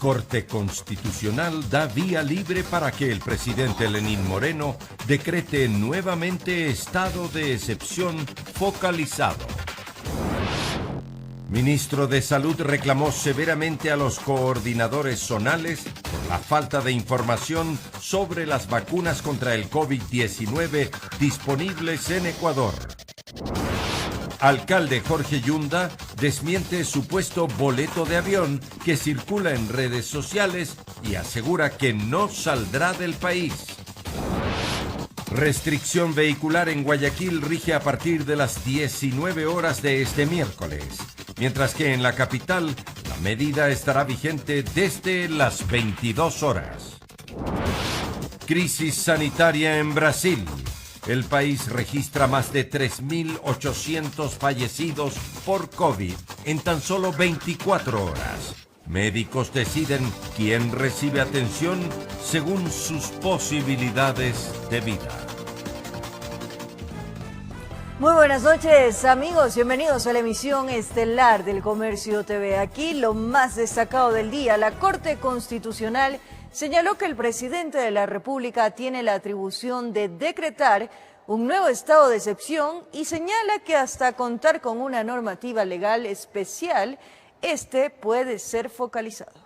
Corte Constitucional da vía libre para que el presidente Lenín Moreno decrete nuevamente estado de excepción focalizado. Ministro de Salud reclamó severamente a los coordinadores zonales por la falta de información sobre las vacunas contra el COVID-19 disponibles en Ecuador. Alcalde Jorge Yunda desmiente supuesto boleto de avión que circula en redes sociales y asegura que no saldrá del país. Restricción vehicular en Guayaquil rige a partir de las 19 horas de este miércoles, mientras que en la capital la medida estará vigente desde las 22 horas. Crisis sanitaria en Brasil. El país registra más de 3.800 fallecidos por COVID en tan solo 24 horas. Médicos deciden quién recibe atención según sus posibilidades de vida. Muy buenas noches, amigos. Bienvenidos a la emisión estelar del Comercio TV. Aquí lo más destacado del día. La Corte Constitucional señaló que el presidente de la República tiene la atribución de decretar un nuevo estado de excepción y señala que hasta contar con una normativa legal especial, este puede ser focalizado.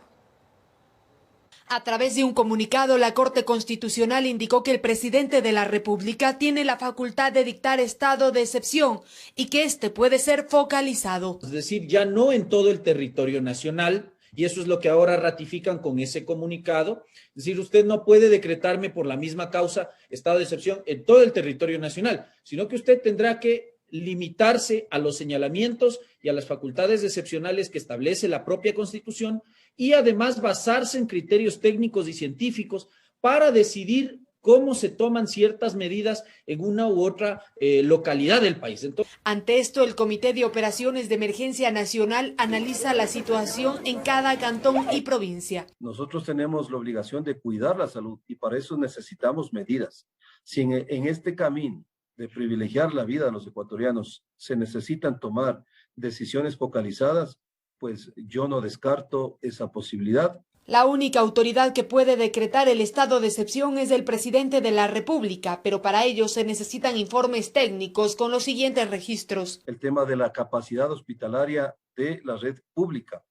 A través de un comunicado, la Corte Constitucional indicó que el presidente de la República tiene la facultad de dictar estado de excepción y que este puede ser focalizado. Es decir, ya no en todo el territorio nacional, y eso es lo que ahora ratifican con ese comunicado. Es decir, usted no puede decretarme por la misma causa estado de excepción en todo el territorio nacional, sino que usted tendrá que limitarse a los señalamientos y a las facultades excepcionales que establece la propia Constitución y además basarse en criterios técnicos y científicos para decidir cómo se toman ciertas medidas en una u otra localidad del país. Ante esto, el Comité de Operaciones de Emergencia Nacional analiza la situación en cada cantón y provincia. Nosotros tenemos la obligación de cuidar la salud y para eso necesitamos medidas. Si en este camino de privilegiar la vida de los ecuatorianos se necesitan tomar decisiones focalizadas, pues yo no descarto esa posibilidad. La única autoridad que puede decretar el estado de excepción es el presidente de la República, pero para ello se necesitan informes técnicos con los siguientes registros. El tema de la capacidad hospitalaria de la red pública,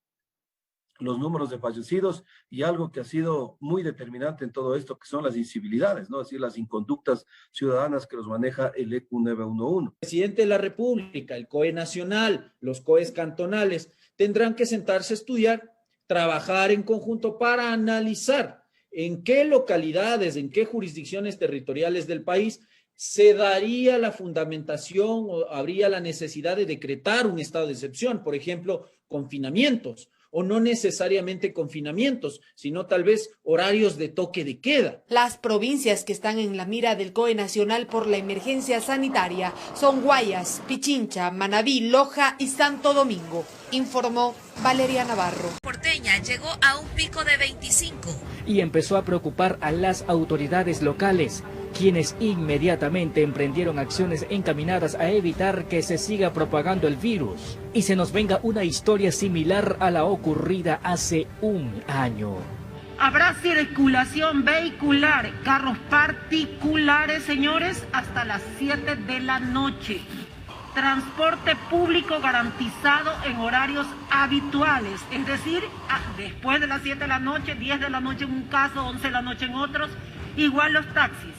los números de fallecidos y algo que ha sido muy determinante en todo esto, que son las incivilidades, ¿no? Es decir, las inconductas ciudadanas que los maneja el ECU 911. El presidente de la República, el COE nacional, los COEs cantonales, tendrán que sentarse a estudiar, trabajar en conjunto para analizar en qué localidades, en qué jurisdicciones territoriales del país se daría la fundamentación o habría la necesidad de decretar un estado de excepción, por ejemplo, confinamientos, o no necesariamente confinamientos, sino tal vez horarios de toque de queda. Las provincias que están en la mira del COE nacional por la emergencia sanitaria son Guayas, Pichincha, Manabí, Loja y Santo Domingo, informó Valeria Navarro. Porteña llegó a un pico de 25. Y empezó a preocupar a las autoridades locales, quienes inmediatamente emprendieron acciones encaminadas a evitar que se siga propagando el virus y se nos venga una historia similar a la ocurrida hace un año. Habrá circulación vehicular, carros particulares, señores, hasta las 7 de la noche. Transporte público garantizado en horarios habituales, es decir, después de las 7 de la noche, 10 de la noche en un caso, 11 de la noche en otros, igual los taxis.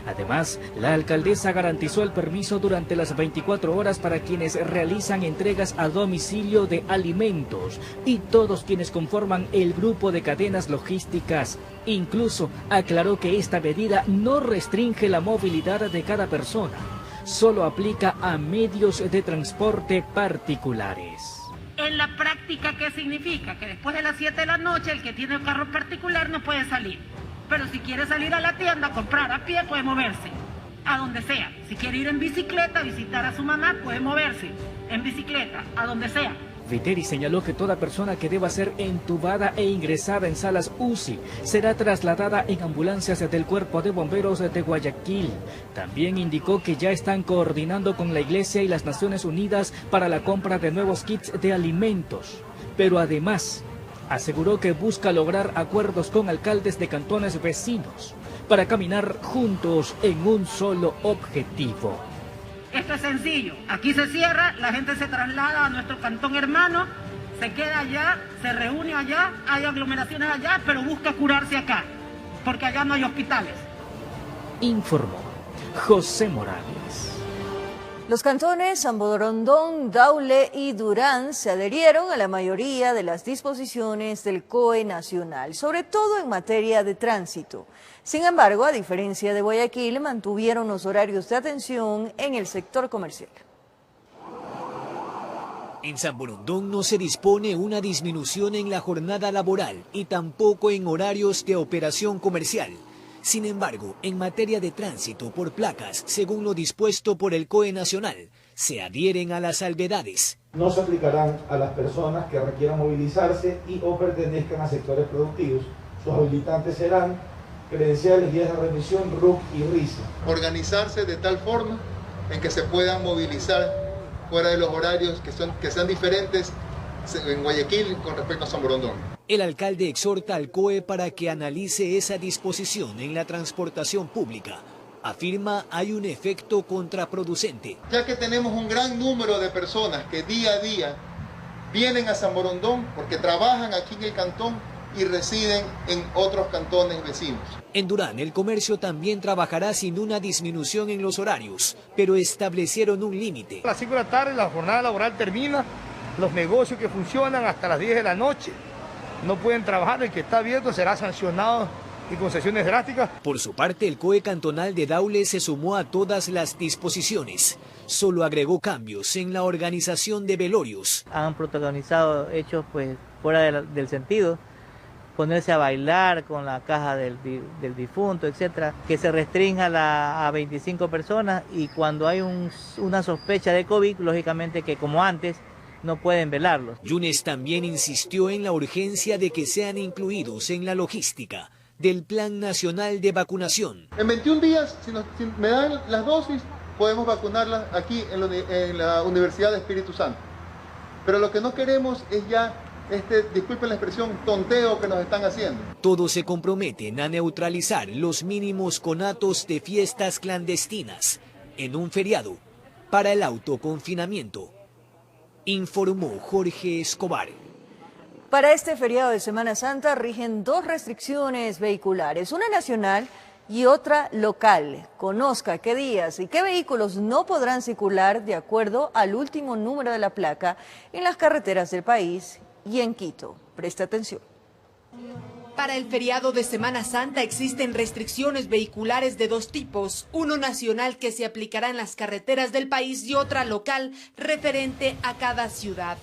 Además, la alcaldesa garantizó el permiso durante las 24 horas para quienes realizan entregas a domicilio de alimentos y todos quienes conforman el grupo de cadenas logísticas. Incluso aclaró que esta medida no restringe la movilidad de cada persona, solo aplica a medios de transporte particulares. En la práctica, ¿qué significa? Que después de las 7 de la noche el que tiene un carro particular no puede salir. Pero si quiere salir a la tienda a comprar a pie, puede moverse, a donde sea. Si quiere ir en bicicleta a visitar a su mamá, puede moverse en bicicleta, a donde sea. Viteri señaló que toda persona que deba ser entubada e ingresada en salas UCI será trasladada en ambulancias del Cuerpo de Bomberos de Guayaquil. También indicó que ya están coordinando con la Iglesia y las Naciones Unidas para la compra de nuevos kits de alimentos. Pero además aseguró que busca lograr acuerdos con alcaldes de cantones vecinos para caminar juntos en un solo objetivo. Esto es sencillo, aquí se cierra, la gente se traslada a nuestro cantón hermano, se queda allá, se reúne allá, hay aglomeraciones allá, pero busca curarse acá, porque allá no hay hospitales. Informó José Morales. Los cantones San Borondón, Daule y Durán se adherieron a la mayoría de las disposiciones del COE nacional, sobre todo en materia de tránsito. Sin embargo, a diferencia de Guayaquil, mantuvieron los horarios de atención en el sector comercial. En San Borondón no se dispone una disminución en la jornada laboral y tampoco en horarios de operación comercial. Sin embargo, en materia de tránsito por placas, según lo dispuesto por el COE nacional, se adhieren a las salvedades. No se aplicarán a las personas que requieran movilizarse y o pertenezcan a sectores productivos. Sus habilitantes serán credenciales, guías de remisión, RUC y RISA. Organizarse de tal forma en que se puedan movilizar fuera de los horarios que sean diferentes en Guayaquil con respecto a San Borondón. El alcalde exhorta al COE para que analice esa disposición en la transportación pública. Afirma hay un efecto contraproducente. Ya que tenemos un gran número de personas que día a día vienen a San Borondón porque trabajan aquí en el cantón y residen en otros cantones vecinos. En Durán, el comercio también trabajará sin una disminución en los horarios, pero establecieron un límite. A las 5 de la tarde la jornada laboral termina, los negocios que funcionan hasta las 10 de la noche no pueden trabajar, el que está abierto será sancionado y con sanciones drásticas. Por su parte, el COE cantonal de Daule se sumó a todas las disposiciones. Solo agregó cambios en la organización de velorios. Han protagonizado hechos pues fuera del sentido, ponerse a bailar con la caja del difunto, etcétera, que se restrinja a 25 personas y cuando hay una sospecha de COVID, lógicamente que como antes, no pueden velarlos. Yunes también insistió en la urgencia de que sean incluidos en la logística del Plan Nacional de Vacunación. En 21 días, si me dan las dosis, podemos vacunarlas aquí en la Universidad de Espíritu Santo. Pero lo que no queremos es ya disculpen la expresión, tonteo que nos están haciendo. Todos se comprometen a neutralizar los mínimos conatos de fiestas clandestinas en un feriado para el autoconfinamiento. Informó Jorge Escobar. Para este feriado de Semana Santa rigen dos restricciones vehiculares, una nacional y otra local. Conozca qué días y qué vehículos no podrán circular de acuerdo al último número de la placa en las carreteras del país y en Quito. Presta atención. Para el feriado de Semana Santa existen restricciones vehiculares de dos tipos, uno nacional que se aplicará en las carreteras del país y otra local referente a cada ciudad.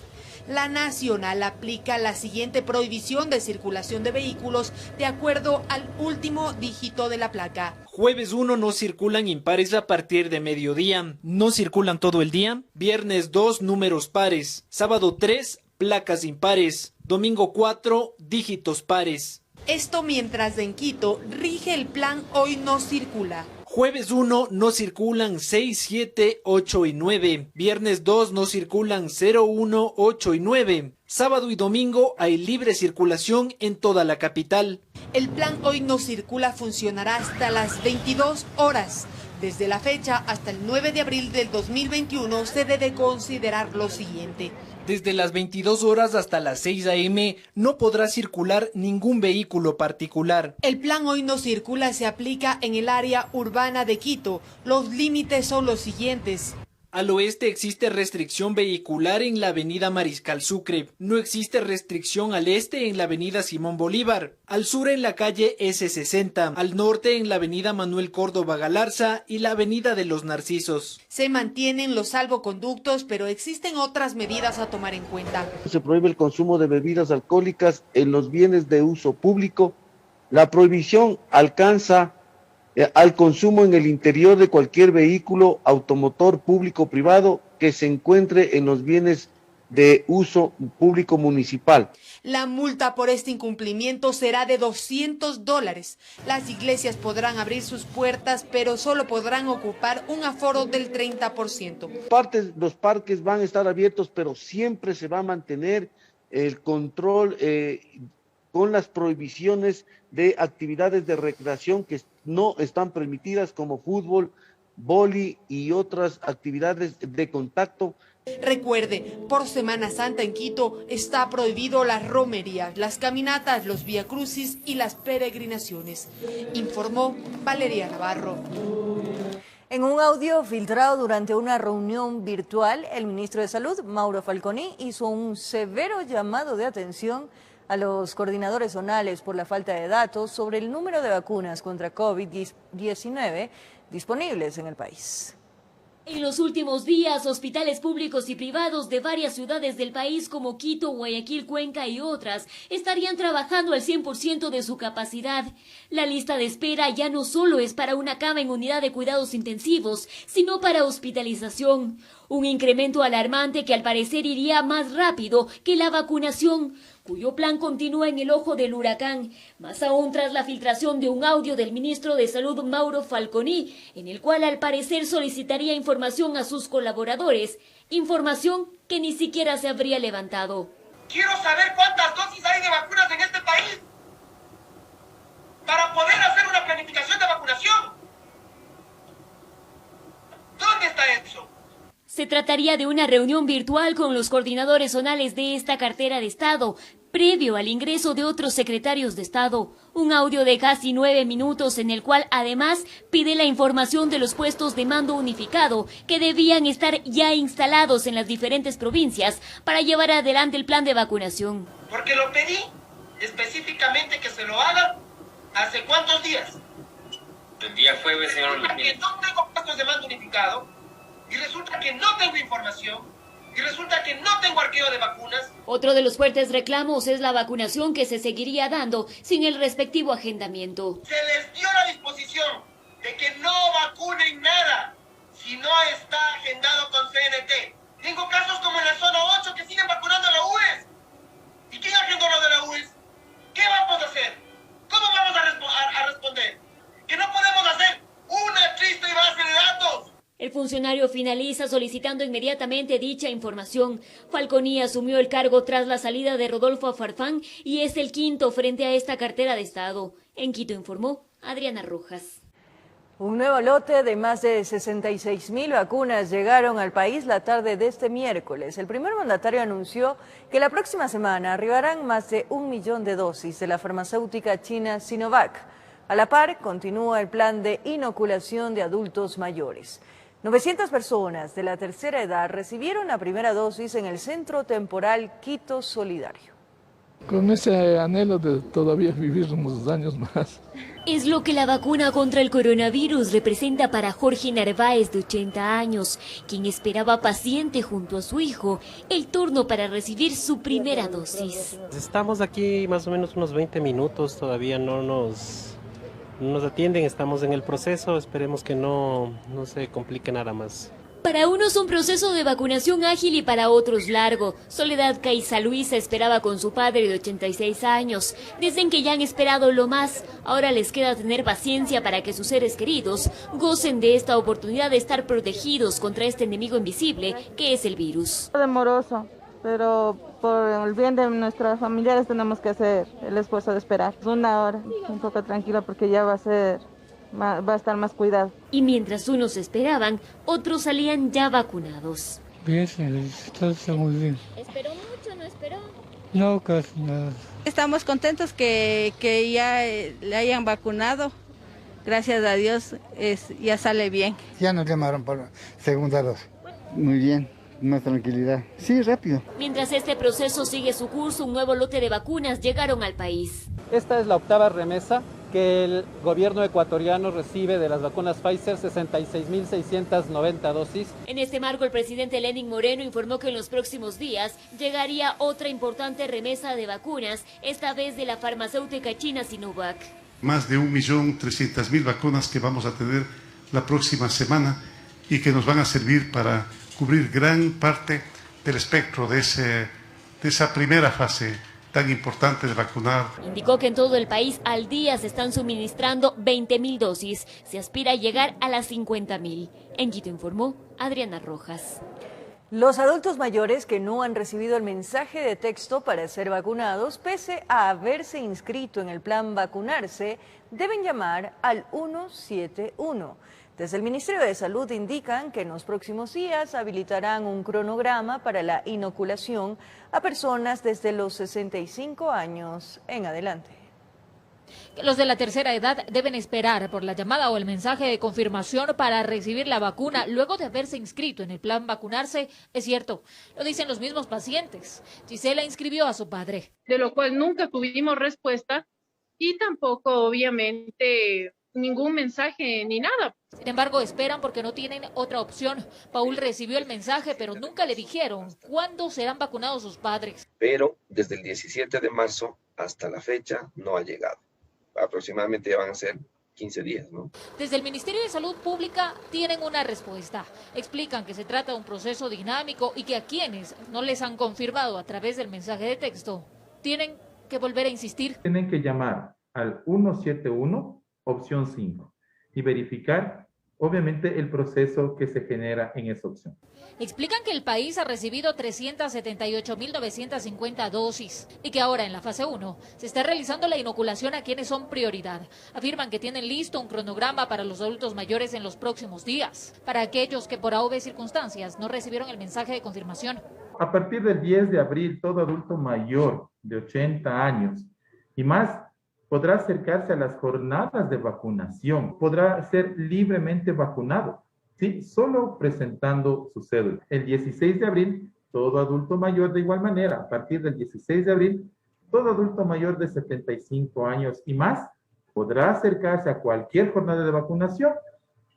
La nacional aplica la siguiente prohibición de circulación de vehículos de acuerdo al último dígito de la placa. Jueves 1 no circulan impares a partir de mediodía, no circulan todo el día. Viernes 2 números pares, sábado 3 placas impares, domingo 4 dígitos pares. Esto mientras en Quito rige el plan Hoy no circula. Jueves 1 no circulan 6, 7, 8 y 9. Viernes 2 no circulan 0, 1, 8 y 9. Sábado y domingo hay libre circulación en toda la capital. El plan Hoy no circula funcionará hasta las 22 horas. Desde la fecha hasta el 9 de abril del 2021 se debe considerar lo siguiente. Desde las 22 horas hasta las 6 a.m. no podrá circular ningún vehículo particular. El plan Hoy no circula se aplica en el área urbana de Quito. Los límites son los siguientes. Al oeste existe restricción vehicular en la avenida Mariscal Sucre. No existe restricción al este en la avenida Simón Bolívar. Al sur en la calle S60. Al norte en la avenida Manuel Córdoba Galarza y la avenida de los Narcisos. Se mantienen los salvoconductos, pero existen otras medidas a tomar en cuenta. Se prohíbe el consumo de bebidas alcohólicas en los bienes de uso público. La prohibición alcanza al consumo en el interior de cualquier vehículo automotor público o privado que se encuentre en los bienes de uso público municipal. La multa por este incumplimiento será de $200. Las iglesias podrán abrir sus puertas, pero solo podrán ocupar un aforo del 30%. Los parques van a estar abiertos, pero siempre se va a mantener el control con las prohibiciones de actividades de recreación que no están permitidas, como fútbol, vóley y otras actividades de contacto. Recuerde, por Semana Santa en Quito está prohibido las romerías, las caminatas, los viacrucis y las peregrinaciones, informó Valeria Navarro. En un audio filtrado durante una reunión virtual, el ministro de Salud, Mauro Falconi, hizo un severo llamado de atención a los coordinadores zonales por la falta de datos sobre el número de vacunas contra COVID-19 disponibles en el país. En los últimos días, hospitales públicos y privados de varias ciudades del país como Quito, Guayaquil, Cuenca y otras estarían trabajando al 100% de su capacidad. La lista de espera ya no solo es para una cama en unidad de cuidados intensivos, sino para hospitalización. Un incremento alarmante que al parecer iría más rápido que la vacunación, cuyo plan continúa en el ojo del huracán, más aún tras la filtración de un audio del ministro de Salud Mauro Falconi, en el cual al parecer solicitaría información a sus colaboradores, información que ni siquiera se habría levantado. Quiero saber cuántas dosis hay de vacunas en este país para poder hacer una planificación de vacunación. ¿Dónde está eso? Se trataría de una reunión virtual con los coordinadores zonales de esta cartera de Estado, previo al ingreso de otros secretarios de Estado. Un audio de casi 9 minutos en el cual además pide la información de los puestos de mando unificado que debían estar ya instalados en las diferentes provincias para llevar adelante el plan de vacunación. Porque lo pedí específicamente que se lo hagan hace cuántos días. El día jueves, señor. Que no tengo puestos de mando unificado. Y resulta que no tengo información, y resulta que no tengo arqueo de vacunas. Otro de los fuertes reclamos es la vacunación que se seguiría dando sin el respectivo agendamiento. Se les dio la disposición de que no vacunen nada si no está agendado con CNT. Tengo casos como en la zona 8 que siguen vacunando a la UES. ¿Y quién agendó lo de la UES? ¿Qué vamos a hacer? ¿Cómo vamos a responder? Que no podemos hacer una triste base de datos. El funcionario finaliza solicitando inmediatamente dicha información. Falconi asumió el cargo tras la salida de Rodolfo Farfán y es el quinto frente a esta cartera de Estado. En Quito informó Adriana Rojas. Un nuevo lote de más de 66.000 vacunas llegaron al país la tarde de este miércoles. El primer mandatario anunció que la próxima semana arribarán más de 1 millón de dosis de la farmacéutica china Sinovac. A la par, continúa el plan de inoculación de adultos mayores. 900 personas de la tercera edad recibieron la primera dosis en el Centro Temporal Quito Solidario. Con ese anhelo de todavía vivir unos años más. Es lo que la vacuna contra el coronavirus representa para Jorge Narváez, de 80 años, quien esperaba paciente junto a su hijo el turno para recibir su primera dosis. Estamos aquí más o menos unos 20 minutos, todavía no nos atienden, estamos en el proceso, esperemos que no se complique nada más. Para unos un proceso de vacunación ágil y para otros largo. Soledad Caiza Luisa esperaba con su padre de 86 años. Dicen que ya han esperado lo más, ahora les queda tener paciencia para que sus seres queridos gocen de esta oportunidad de estar protegidos contra este enemigo invisible que es el virus. Demoroso, pero por el bien de nuestros familiares tenemos que hacer el esfuerzo de esperar. Una hora, un poco tranquila porque ya va a estar más cuidado. Y mientras unos esperaban, otros salían ya vacunados. Bien, todo está muy bien. ¿Esperó mucho, no esperó? No, casi nada. Estamos contentos que ya le hayan vacunado. Gracias a Dios ya sale bien. Ya nos llamaron por segunda dosis. Muy bien. Más tranquilidad. Sí, rápido. Mientras este proceso sigue su curso, un nuevo lote de vacunas llegaron al país. Esta es la octava remesa que el gobierno ecuatoriano recibe de las vacunas Pfizer, 66.690 dosis. En este marco, el presidente Lenín Moreno informó que en los próximos días llegaría otra importante remesa de vacunas, esta vez de la farmacéutica china Sinovac. Más de 1.300.000 vacunas que vamos a tener la próxima semana y que nos van a servir para cubrir gran parte del espectro de esa primera fase tan importante de vacunar. Indicó que en todo el país al día se están suministrando 20.000 dosis. Se aspira a llegar a las 50.000. En Quito informó Adriana Rojas. Los adultos mayores que no han recibido el mensaje de texto para ser vacunados, pese a haberse inscrito en el plan vacunarse, deben llamar al 171. Desde el Ministerio de Salud indican que en los próximos días habilitarán un cronograma para la inoculación a personas desde los 65 años en adelante. Los de la tercera edad deben esperar por la llamada o el mensaje de confirmación para recibir la vacuna luego de haberse inscrito en el plan vacunarse. Es cierto, lo dicen los mismos pacientes. Gisela inscribió a su padre. De lo cual nunca tuvimos respuesta y tampoco, obviamente, ningún mensaje ni nada. Sin embargo, esperan porque no tienen otra opción. Paul recibió el mensaje, pero nunca le dijeron cuándo serán vacunados sus padres. Pero desde el 17 de marzo hasta la fecha no ha llegado. Aproximadamente ya van a ser 15 días, ¿no? Desde el Ministerio de Salud Pública tienen una respuesta. Explican que se trata de un proceso dinámico y que a quienes no les han confirmado a través del mensaje de texto tienen que volver a insistir. Tienen que llamar al 171, opción 5, y verificar, obviamente, el proceso que se genera en esa opción. Explican que el país ha recibido 378.950 dosis y que ahora en la fase 1 se está realizando la inoculación a quienes son prioridad. Afirman que tienen listo un cronograma para los adultos mayores en los próximos días, para aquellos que por AV circunstancias no recibieron el mensaje de confirmación. A partir del 10 de abril, todo adulto mayor de 80 años y más podrá acercarse a las jornadas de vacunación, podrá ser libremente vacunado. Sí, solo presentando su cédula. El 16 de abril, todo adulto mayor de igual manera. A partir del 16 de abril, todo adulto mayor de 75 años y más podrá acercarse a cualquier jornada de vacunación,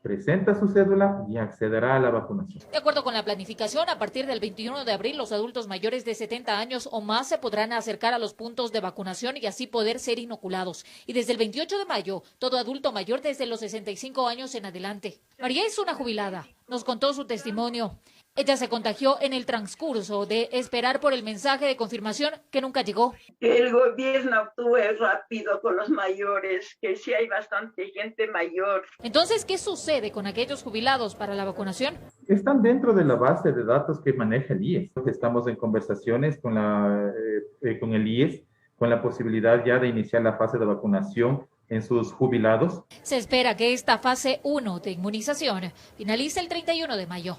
presenta su cédula y accederá a la vacunación. De acuerdo con la planificación, a partir del 21 de abril, los adultos mayores de 70 años o más se podrán acercar a los puntos de vacunación y así poder ser inoculados. Y desde el 28 de mayo, todo adulto mayor desde los 65 años en adelante. María es una jubilada. Nos contó su testimonio. Ella se contagió en el transcurso de esperar por el mensaje de confirmación que nunca llegó. El gobierno actúe rápido con los mayores, que sí hay bastante gente mayor. Entonces, ¿qué sucede con aquellos jubilados para la vacunación? Están dentro de la base de datos que maneja el IES. Estamos en conversaciones con el IES, con la posibilidad ya de iniciar la fase de vacunación en sus jubilados. Se espera que esta fase 1 de inmunización finalice el 31 de mayo.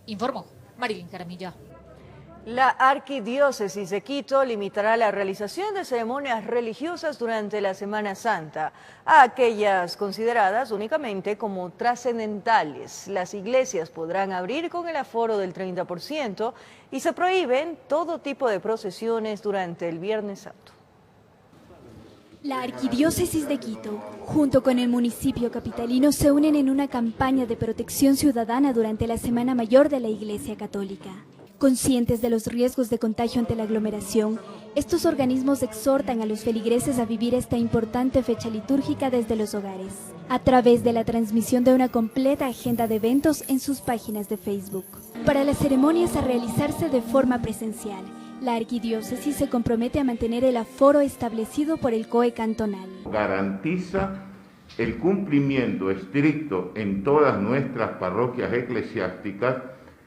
Informó Marilyn Jaramillo. La Arquidiócesis de Quito limitará la realización de ceremonias religiosas durante la Semana Santa a aquellas consideradas únicamente como trascendentales. Las iglesias podrán abrir con el aforo del 30% y se prohíben todo tipo de procesiones durante el Viernes Santo. La Arquidiócesis de Quito, junto con el municipio capitalino, se unen en una campaña de protección ciudadana durante la Semana Mayor de la Iglesia Católica. Conscientes de los riesgos de contagio ante la aglomeración, estos organismos exhortan a los feligreses a vivir esta importante fecha litúrgica desde los hogares, a través de la transmisión de una completa agenda de eventos en sus páginas de Facebook. Para las ceremonias a realizarse de forma presencial, la Arquidiócesis se compromete a mantener el aforo establecido por el COE cantonal. Garantiza el cumplimiento estricto en todas nuestras parroquias eclesiásticas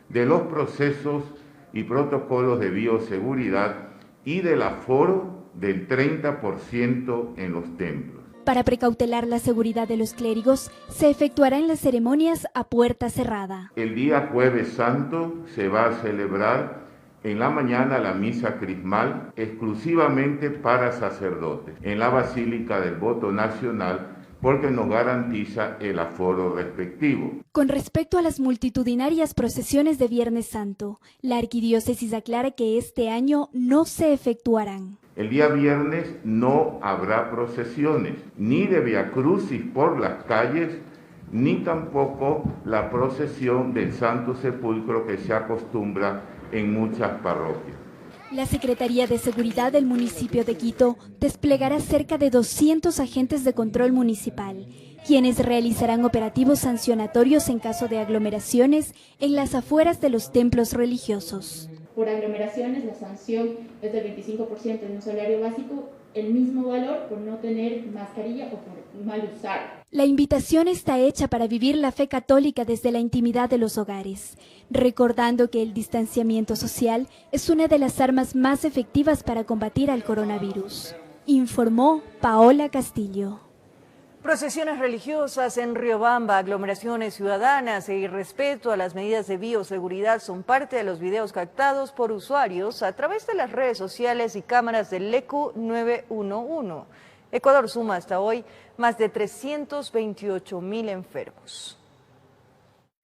de los procesos y protocolos de bioseguridad y del aforo del 30% en los templos. Para precautelar la seguridad de los clérigos, se efectuarán las ceremonias a puerta cerrada. El día Jueves Santo se va a celebrar en la mañana la misa crismal exclusivamente para sacerdotes en la Basílica del Voto Nacional porque nos garantiza el aforo respectivo. Con respecto a las multitudinarias procesiones de Viernes Santo, la Arquidiócesis aclara que este año no se efectuarán. El día viernes no habrá procesiones, ni de viacrucis por las calles, ni tampoco la procesión del Santo Sepulcro que se acostumbra en muchas parroquias. La Secretaría de Seguridad del municipio de Quito desplegará cerca de 200 agentes de control municipal, quienes realizarán operativos sancionatorios en caso de aglomeraciones en las afueras de los templos religiosos. Por aglomeraciones, la sanción es del 25% en un salario básico, el mismo valor por no tener mascarilla o por mal usar. La invitación está hecha para vivir la fe católica desde la intimidad de los hogares, recordando que el distanciamiento social es una de las armas más efectivas para combatir al coronavirus, informó Paola Castillo. Procesiones religiosas en Riobamba, aglomeraciones ciudadanas e irrespeto a las medidas de bioseguridad son parte de los videos captados por usuarios a través de las redes sociales y cámaras del ECU 911. Ecuador suma hasta hoy más de 328.000 enfermos.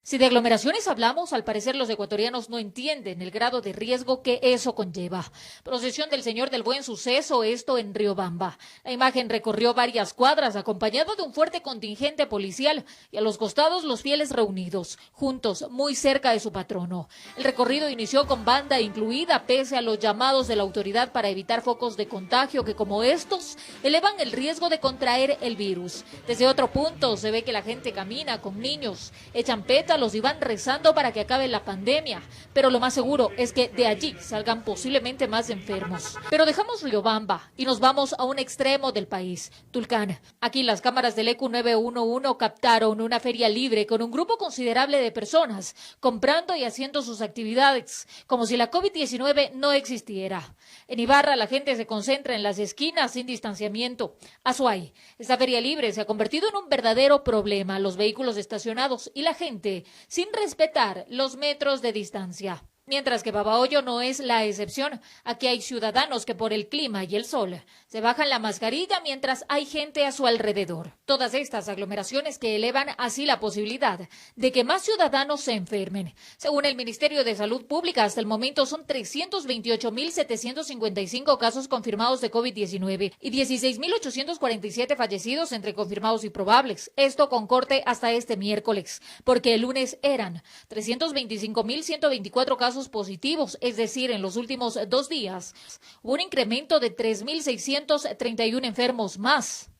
Si de aglomeraciones hablamos, al parecer los ecuatorianos no entienden el grado de riesgo que eso conlleva. Procesión del Señor del Buen Suceso, esto en Riobamba. La imagen recorrió varias cuadras acompañado de un fuerte contingente policial y a los costados los fieles reunidos, juntos, muy cerca de su patrono. El recorrido inició con banda incluida pese a los llamados de la autoridad para evitar focos de contagio que, como estos, elevan el riesgo de contraer el virus. Desde otro punto se ve que la gente camina con niños, echan pétalos y van rezando para que acabe la pandemia, pero lo más seguro es que de allí salgan posiblemente más enfermos. Pero dejamos Riobamba y nos vamos a un extremo del país, Tulcán. Aquí las cámaras del ECU 911 captaron una feria libre con un grupo considerable de personas comprando y haciendo sus actividades, como si la COVID-19 no existiera. En Ibarra la gente se concentra en las esquinas sin distanciamiento. Azuay, esta feria libre se ha convertido en un verdadero problema, los vehículos estacionados y la gente sin respetar los metros de distancia. Mientras que Babahoyo no es la excepción. Aquí hay ciudadanos que por el clima y el sol se bajan la mascarilla mientras hay gente a su alrededor. Todas estas aglomeraciones que elevan así la posibilidad de que más ciudadanos se enfermen. Según el Ministerio de Salud Pública, hasta el momento son 328.755 casos confirmados de COVID-19 y 16.847 fallecidos entre confirmados y probables. Esto con corte hasta este miércoles, porque el lunes eran 325.124 casos positivos, es decir, en los últimos 2 días hubo un incremento de 3.631 enfermos más.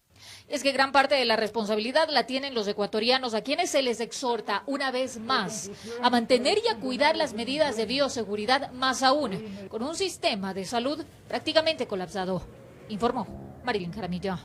Es que gran parte de la responsabilidad la tienen los ecuatorianos, a quienes se les exhorta una vez más a mantener y a cuidar las medidas de bioseguridad, más aún con un sistema de salud prácticamente colapsado, informó Marilyn Jaramillo.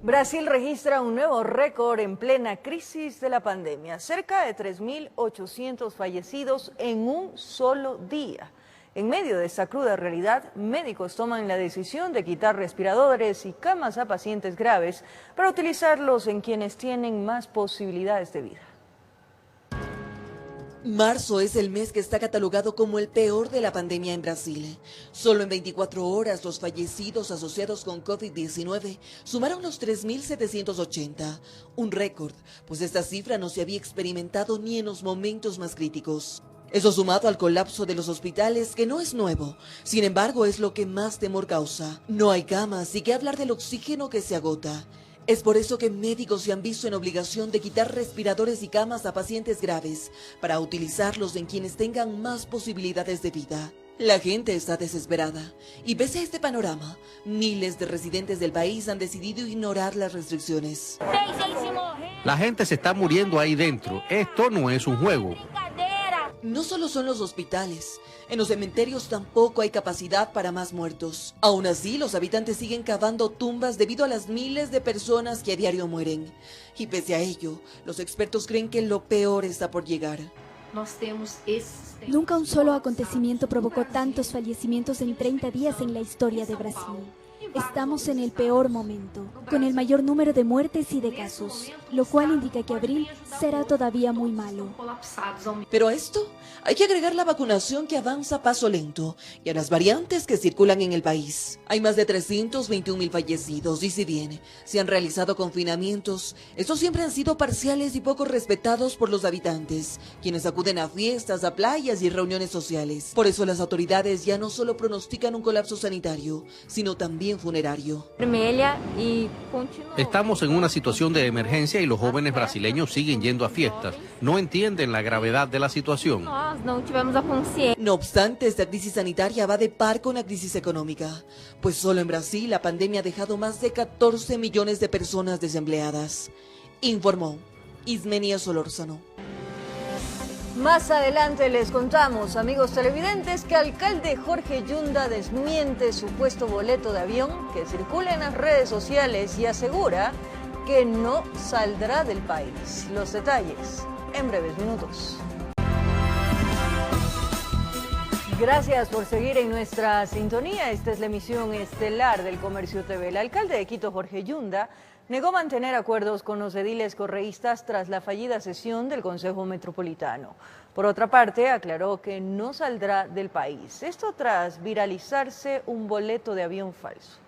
Brasil registra un nuevo récord en plena crisis de la pandemia, cerca de 3.800 fallecidos en un solo día. En medio de esta cruda realidad, médicos toman la decisión de quitar respiradores y camas a pacientes graves para utilizarlos en quienes tienen más posibilidades de vida. Marzo es el mes que está catalogado como el peor de la pandemia en Brasil. Solo en 24 horas los fallecidos asociados con COVID-19 sumaron los 3.780, un récord, pues esta cifra no se había experimentado ni en los momentos más críticos. Eso sumado al colapso de los hospitales, que no es nuevo, sin embargo es lo que más temor causa. No hay camas y qué hablar del oxígeno que se agota. Es por eso que médicos se han visto en obligación de quitar respiradores y camas a pacientes graves para utilizarlos en quienes tengan más posibilidades de vida. La gente está desesperada y pese a este panorama, miles de residentes del país han decidido ignorar las restricciones. La gente se está muriendo ahí dentro. Esto no es un juego. No solo son los hospitales, en los cementerios tampoco hay capacidad para más muertos. Aún así, los habitantes siguen cavando tumbas debido a las miles de personas que a diario mueren. Y pese a ello, los expertos creen que lo peor está por llegar. Nunca un solo acontecimiento provocó tantos fallecimientos en 30 días en la historia de Brasil. Estamos en el peor momento, con el mayor número de muertes y de casos, lo cual indica que abril será todavía muy malo. Pero a esto hay que agregar la vacunación que avanza a paso lento y a las variantes que circulan en el país. Hay más de 321.000 fallecidos y si bien se han realizado confinamientos, estos siempre han sido parciales y poco respetados por los habitantes, quienes acuden a fiestas, a playas y reuniones sociales. Por eso las autoridades ya no solo pronostican un colapso sanitario, sino también funerario. Estamos en una situación de emergencia y los jóvenes brasileños siguen yendo a fiestas. No entienden la gravedad de la situación. No obstante, esta crisis sanitaria va de par con la crisis económica, pues solo en Brasil la pandemia ha dejado más de 14 millones de personas desempleadas, informó Ismenia Solórzano. Más adelante les contamos, amigos televidentes, que alcalde Jorge Yunda desmiente supuesto boleto de avión que circula en las redes sociales y asegura que no saldrá del país. Los detalles en breves minutos. Gracias por seguir en nuestra sintonía. Esta es la emisión estelar del Comercio TV. El alcalde de Quito, Jorge Yunda, negó mantener acuerdos con los ediles correístas tras la fallida sesión del Consejo Metropolitano. Por otra parte, aclaró que no saldrá del país. Esto tras viralizarse un boleto de avión falso.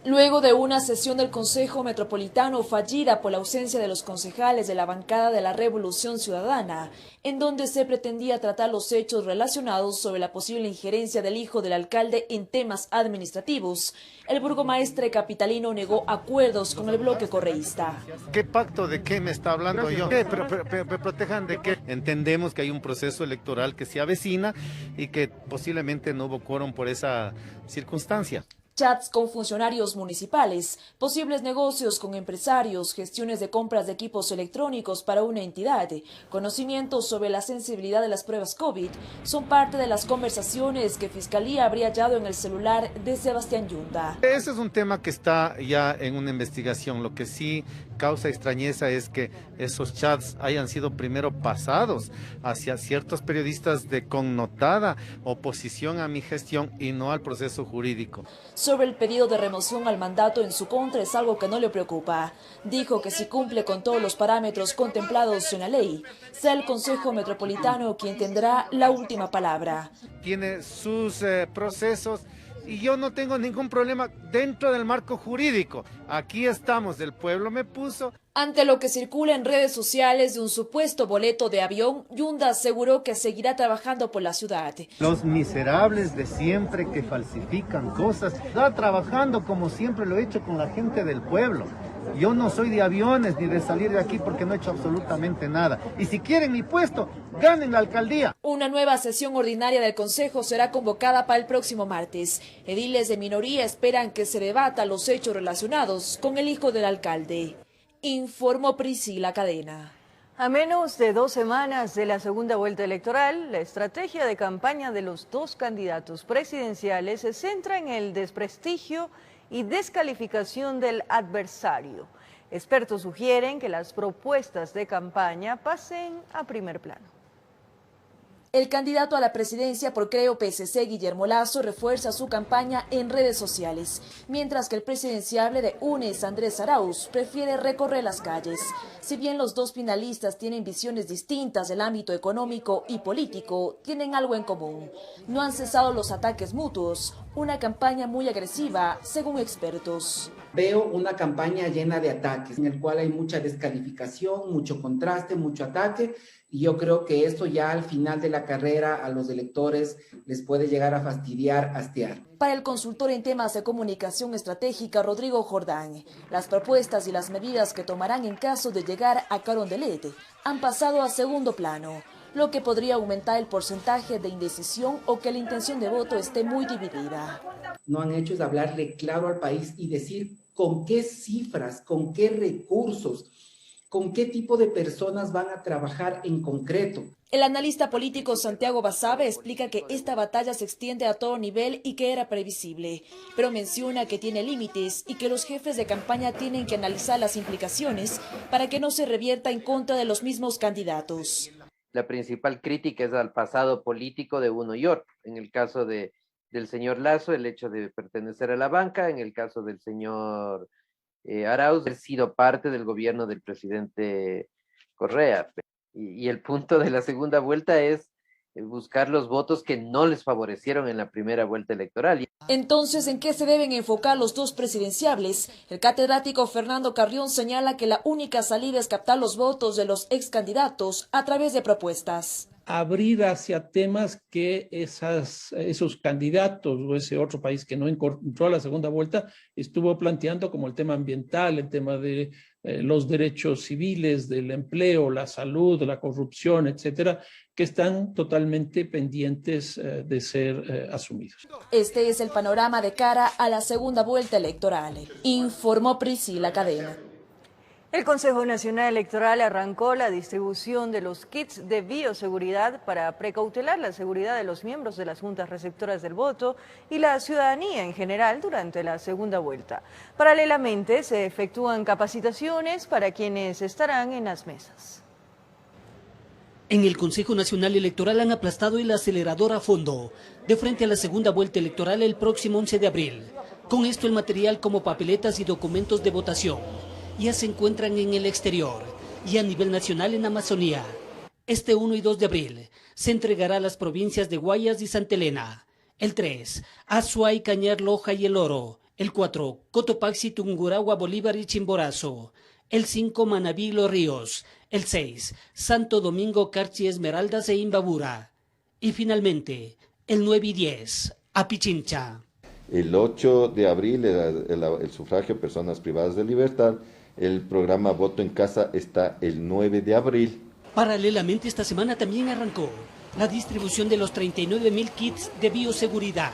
Luego de una sesión del Consejo Metropolitano fallida por la ausencia de los concejales de la bancada de la Revolución Ciudadana, en donde se pretendía tratar los hechos relacionados sobre la posible injerencia del hijo del alcalde en temas administrativos, el burgomaestre capitalino negó acuerdos con el bloque correísta. ¿Qué pacto de qué me está hablando yo? ¿Qué? ¿Me protejan de qué? Entendemos que hay un proceso electoral que se avecina y que posiblemente no hubo quórum por esa circunstancia. Chats con funcionarios municipales, posibles negocios con empresarios, gestiones de compras de equipos electrónicos para una entidad, conocimientos sobre la sensibilidad de las pruebas COVID, son parte de las conversaciones que Fiscalía habría hallado en el celular de Sebastián Yunda. Ese es un tema que está ya en una investigación. Lo que sí causa extrañeza es que esos chats hayan sido primero pasados hacia ciertos periodistas de connotada oposición a mi gestión y no al proceso jurídico. Sobre el pedido de remoción al mandato en su contra es algo que no le preocupa. Dijo que si cumple con todos los parámetros contemplados en la ley, sea el Consejo Metropolitano quien tendrá la última palabra. Tiene sus procesos y yo no tengo ningún problema dentro del marco jurídico. Aquí estamos, el pueblo me puso. Ante lo que circula en redes sociales de un supuesto boleto de avión, Yunda aseguró que seguirá trabajando por la ciudad. Los miserables de siempre que falsifican cosas, está trabajando como siempre lo he hecho con la gente del pueblo. Yo no soy de aviones ni de salir de aquí porque no he hecho absolutamente nada. Y si quieren mi puesto, ganen la alcaldía. Una nueva sesión ordinaria del Consejo será convocada para el próximo martes. Ediles de minoría esperan que se debata los hechos relacionados con el hijo del alcalde. Informó Priscila Cadena. A menos de 2 semanas de la segunda vuelta electoral, la estrategia de campaña de los dos candidatos presidenciales se centra en el desprestigio y descalificación del adversario. Expertos sugieren que las propuestas de campaña pasen a primer plano. El candidato a la presidencia por Creo PSC, Guillermo Lasso, refuerza su campaña en redes sociales, mientras que el presidenciable de UNES, Andrés Arauz, prefiere recorrer las calles. Si bien los dos finalistas tienen visiones distintas del ámbito económico y político, tienen algo en común. No han cesado los ataques mutuos, una campaña muy agresiva, según expertos. Veo una campaña llena de ataques, en el cual hay mucha descalificación, mucho contraste, mucho ataque, y yo creo que esto ya al final de la carrera a los electores les puede llegar a fastidiar, hastiar. Para el consultor en temas de comunicación estratégica, Rodrigo Jordán, las propuestas y las medidas que tomarán en caso de llegar a Carondelet han pasado a segundo plano, lo que podría aumentar el porcentaje de indecisión o que la intención de voto esté muy dividida. No han hecho es hablarle claro al país y decir con qué cifras, con qué recursos, con qué tipo de personas van a trabajar en concreto. El analista político Santiago Basabe explica que esta batalla se extiende a todo nivel y que era previsible, pero menciona que tiene límites y que los jefes de campaña tienen que analizar las implicaciones para que no se revierta en contra de los mismos candidatos. La principal crítica es al pasado político de uno y otro. En el caso del señor Lasso, el hecho de pertenecer a la banca; en el caso del señor Arauz, haber sido parte del gobierno del presidente Correa. Y el punto de la segunda vuelta es buscar los votos que no les favorecieron en la primera vuelta electoral. Entonces, ¿en qué se deben enfocar los dos presidenciables? El catedrático Fernando Carrión señala que la única salida es captar los votos de los excandidatos a través de propuestas. Abrir hacia temas que esos candidatos o ese otro país que no entró a la segunda vuelta estuvo planteando, como el tema ambiental, el tema de los derechos civiles, del empleo, la salud, la corrupción, etcétera, que están totalmente pendientes de ser asumidos. Este es el panorama de cara a la segunda vuelta electoral, informó Priscila Cadena. El Consejo Nacional Electoral arrancó la distribución de los kits de bioseguridad para precautelar la seguridad de los miembros de las juntas receptoras del voto y la ciudadanía en general durante la segunda vuelta. Paralelamente, se efectúan capacitaciones para quienes estarán en las mesas. En el Consejo Nacional Electoral han aplastado el acelerador a fondo, de frente a la segunda vuelta electoral el próximo 11 de abril. Con esto el material como papeletas y documentos de votación ya se encuentran en el exterior y a nivel nacional en Amazonía. Este 1 y 2 de abril se entregará a las provincias de Guayas y Santa Elena. El 3, Azuay, Cañar, Loja y El Oro. El 4, Cotopaxi, Tungurahua, Bolívar y Chimborazo. El 5, Manabí y Los Ríos. El 6, Santo Domingo, Carchi, Esmeraldas e Imbabura. Y finalmente, el 9 y 10, a Pichincha. El 8 de abril el sufragio personas privadas de libertad. El programa Voto en Casa está el 9 de abril. Paralelamente, esta semana también arrancó la distribución de los 39.000 kits de bioseguridad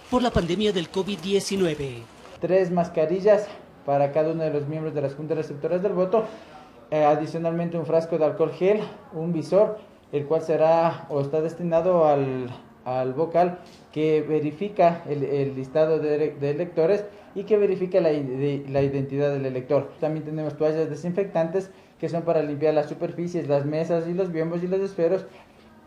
por la pandemia del COVID-19. 3 mascarillas para cada uno de los miembros de las juntas receptoras del voto. Adicionalmente, un frasco de alcohol gel, un visor, el cual será o está destinado al vocal que verifica el listado de electores y que verifica la identidad del elector. También tenemos toallas desinfectantes que son para limpiar las superficies, las mesas y los biombos y los esferos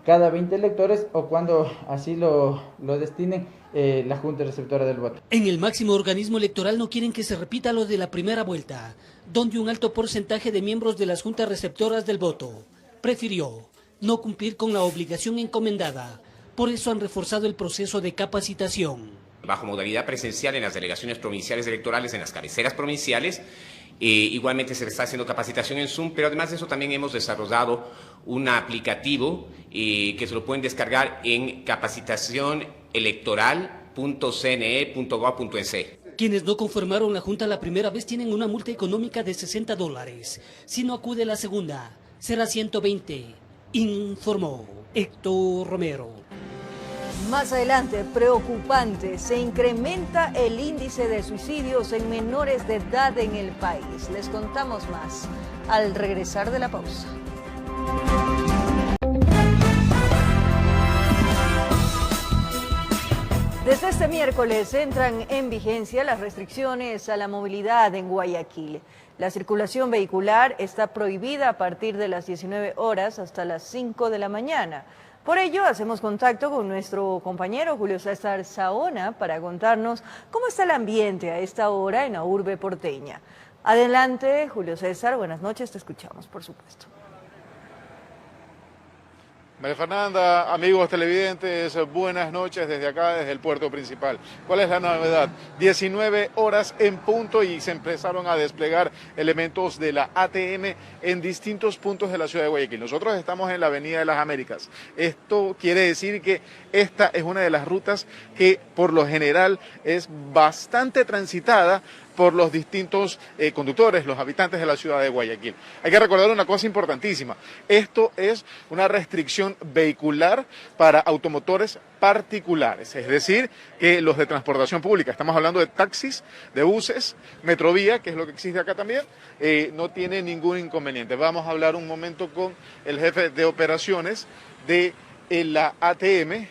cada 20 electores o cuando así lo destinen la Junta Receptora del Voto. En el máximo organismo electoral no quieren que se repita lo de la primera vuelta, donde un alto porcentaje de miembros de las juntas receptoras del voto prefirió no cumplir con la obligación encomendada. Por eso han reforzado el proceso de capacitación. Bajo modalidad presencial en las delegaciones provinciales electorales, en las cabeceras provinciales. Igualmente se está haciendo capacitación en Zoom, pero además de eso también hemos desarrollado un aplicativo que se lo pueden descargar en capacitacionelectoral.cne.gov.es. Quienes no conformaron la Junta la primera vez tienen una multa económica de $60. Si no acude la segunda, será 120, informó Héctor Romero. Más adelante, preocupante, se incrementa el índice de suicidios en menores de edad en el país. Les contamos más al regresar de la pausa. Desde este miércoles entran en vigencia las restricciones a la movilidad en Guayaquil. La circulación vehicular está prohibida a partir de las 19 horas hasta las 5 de la mañana. Por ello, hacemos contacto con nuestro compañero Julio César Saona para contarnos cómo está el ambiente a esta hora en la urbe porteña. Adelante, Julio César, buenas noches, te escuchamos, por supuesto. María Fernanda, amigos televidentes, buenas noches desde acá, desde el puerto principal. ¿Cuál es la novedad? 19 horas en punto y se empezaron a desplegar elementos de la ATM en distintos puntos de la ciudad de Guayaquil. Nosotros estamos en la Avenida de las Américas. Esto quiere decir que esta es una de las rutas que por lo general es bastante transitada por los distintos conductores, los habitantes de la ciudad de Guayaquil. Hay que recordar una cosa importantísima. Esto es una restricción vehicular para automotores particulares, es decir, que los de transportación pública, estamos hablando de taxis, de buses, Metrovía, que es lo que existe acá también, no tiene ningún inconveniente. Vamos a hablar un momento con el jefe de operaciones de la ATM,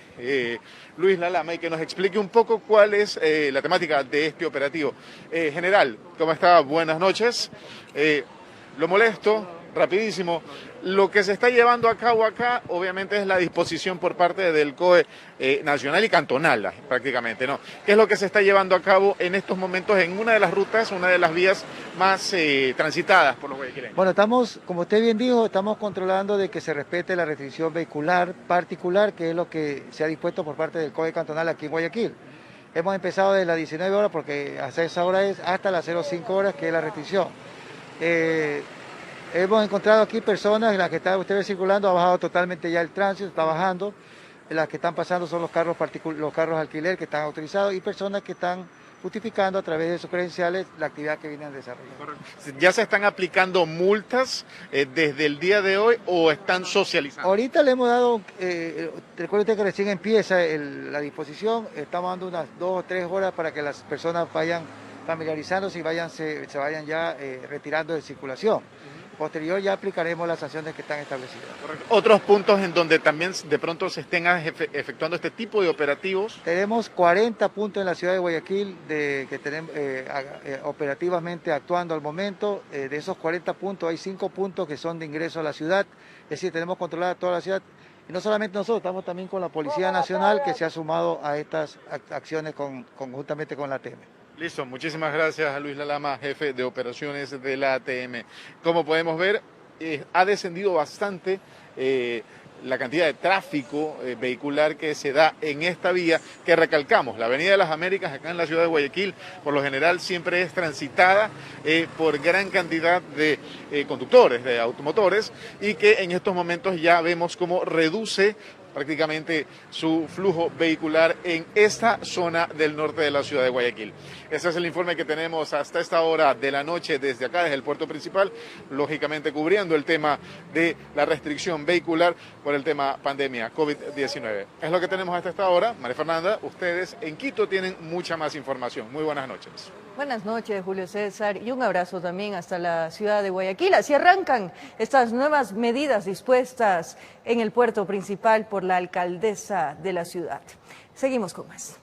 Luis Lalama, y que nos explique un poco cuál es la temática de este operativo. General, ¿cómo está? Buenas noches. Lo molesto, rapidísimo. Lo que se está llevando a cabo acá, obviamente, es la disposición por parte del COE nacional y cantonal, prácticamente, ¿no? ¿Qué es lo que se está llevando a cabo en estos momentos en una de las rutas, una de las vías más transitadas por los guayaquileños? Bueno, estamos, como usted bien dijo, estamos controlando de que se respete la restricción vehicular particular, que es lo que se ha dispuesto por parte del COE cantonal aquí en Guayaquil. Hemos empezado de las 19 horas, porque hasta esa hora es hasta las 05 horas, que es la restricción. Hemos encontrado aquí personas, las que están ustedes circulando, ha bajado totalmente ya el tránsito, está bajando. Las que están pasando son los carros alquiler que están autorizados y personas que están justificando a través de sus credenciales la actividad que vienen desarrollando. ¿Ya se están aplicando multas desde el día de hoy o están socializando? Ahorita le hemos dado, recuerde usted que recién empieza la disposición, estamos dando unas 2 o 3 horas para que las personas vayan familiarizándose y se vayan ya retirando de circulación. Posterior ya aplicaremos las sanciones que están establecidas. Correcto. ¿Otros puntos en donde también de pronto se estén efectuando este tipo de operativos? Tenemos 40 puntos en la ciudad de Guayaquil que tenemos operativamente actuando al momento. De esos 40 puntos hay 5 puntos que son de ingreso a la ciudad, es decir, tenemos controlada toda la ciudad. Y no solamente nosotros, estamos también con la Policía Nacional que se ha sumado a estas acciones conjuntamente con la ATM. Listo, muchísimas gracias a Luis Lalama, jefe de operaciones de la ATM. Como podemos ver, ha descendido bastante la cantidad de tráfico vehicular que se da en esta vía, que recalcamos, la Avenida de las Américas acá en la ciudad de Guayaquil, por lo general siempre es transitada por gran cantidad de conductores, de automotores, y que en estos momentos ya vemos cómo reduce prácticamente su flujo vehicular en esta zona del norte de la ciudad de Guayaquil. Ese es el informe que tenemos hasta esta hora de la noche desde acá, desde el puerto principal, lógicamente cubriendo el tema de la restricción vehicular por el tema pandemia COVID-19. Es lo que tenemos hasta esta hora. María Fernanda, ustedes en Quito tienen mucha más información. Muy buenas noches. Buenas noches, Julio César, y un abrazo también hasta la ciudad de Guayaquil. Así arrancan estas nuevas medidas dispuestas en el puerto principal por la alcaldesa de la ciudad. Seguimos con más.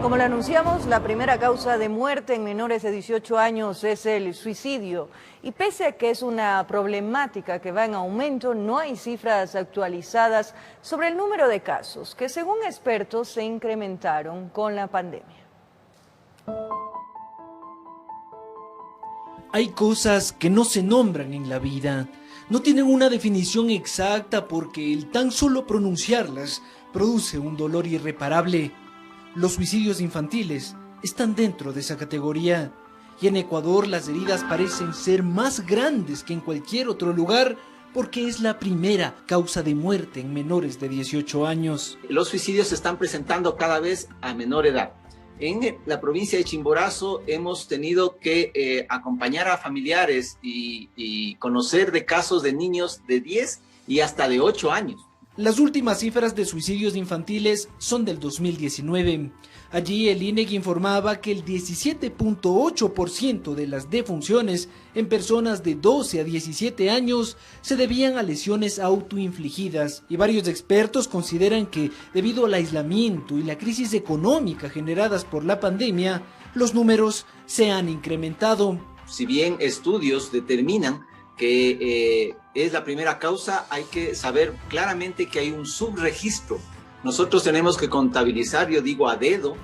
Como lo anunciamos, la primera causa de muerte en menores de 18 años es el suicidio. Y pese a que es una problemática que va en aumento, no hay cifras actualizadas sobre el número de casos que, según expertos, se incrementaron con la pandemia. Hay cosas que no se nombran en la vida. No tienen una definición exacta porque el tan solo pronunciarlas produce un dolor irreparable. Los suicidios infantiles están dentro de esa categoría y en Ecuador las heridas parecen ser más grandes que en cualquier otro lugar porque es la primera causa de muerte en menores de 18 años. Los suicidios se están presentando cada vez a menor edad. En la provincia de Chimborazo hemos tenido que acompañar a familiares y conocer de casos de niños de 10 y hasta de 8 años. Las últimas cifras de suicidios infantiles son del 2019. Allí el INEC informaba que el 17.8% de las defunciones en personas de 12 a 17 años se debían a lesiones autoinfligidas y varios expertos consideran que debido al aislamiento y la crisis económica generadas por la pandemia, los números se han incrementado. Si bien estudios determinan que es la primera causa, hay que saber claramente que hay un subregistro. Nosotros tenemos que contabilizar, yo digo a dedo,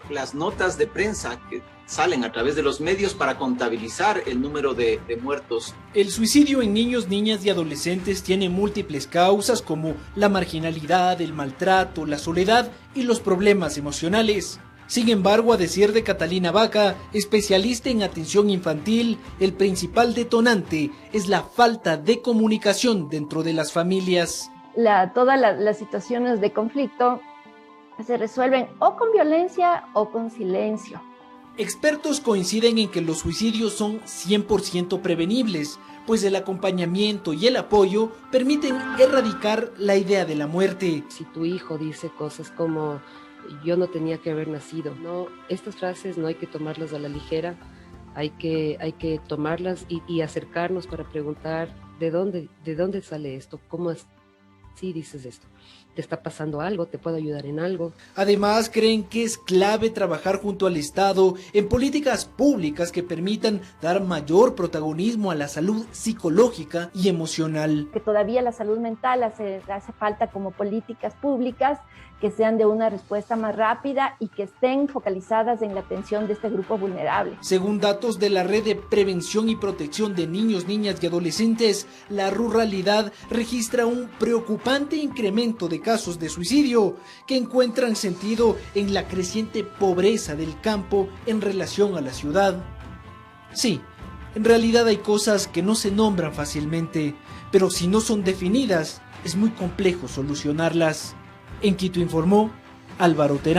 las notas de prensa que salen a través de los medios para contabilizar el número de muertos. El suicidio en niños, niñas y adolescentes tiene múltiples causas como la marginalidad, el maltrato, la soledad y los problemas emocionales. Sin embargo, a decir de Catalina Vaca, especialista en atención infantil, el principal detonante es la falta de comunicación dentro de las familias. Todas las situaciones de conflicto se resuelven o con violencia o con silencio. Expertos coinciden en que los suicidios son 100% prevenibles, pues el acompañamiento y el apoyo permiten erradicar la idea de la muerte. Si tu hijo dice cosas como yo no tenía que haber nacido, no, estas frases no hay que tomarlas a la ligera, hay que tomarlas y acercarnos para preguntar de dónde sale esto, cómo es. Sí, dices esto, ¿te está pasando algo? ¿Te puedo ayudar en algo? Además, creen que es clave trabajar junto al Estado en políticas públicas que permitan dar mayor protagonismo a la salud psicológica y emocional. Que todavía la salud mental hace falta como políticas públicas que sean de una respuesta más rápida y que estén focalizadas en la atención de este grupo vulnerable. Según datos de la Red de Prevención y Protección de Niños, Niñas y Adolescentes, la ruralidad registra un preocupante incremento de casos de suicidio que encuentran sentido en la creciente pobreza del campo en relación a la ciudad. Sí, en realidad hay cosas que no se nombran fácilmente, pero si no son definidas, es muy complejo solucionarlas. En Quito informó Álvaro Terán.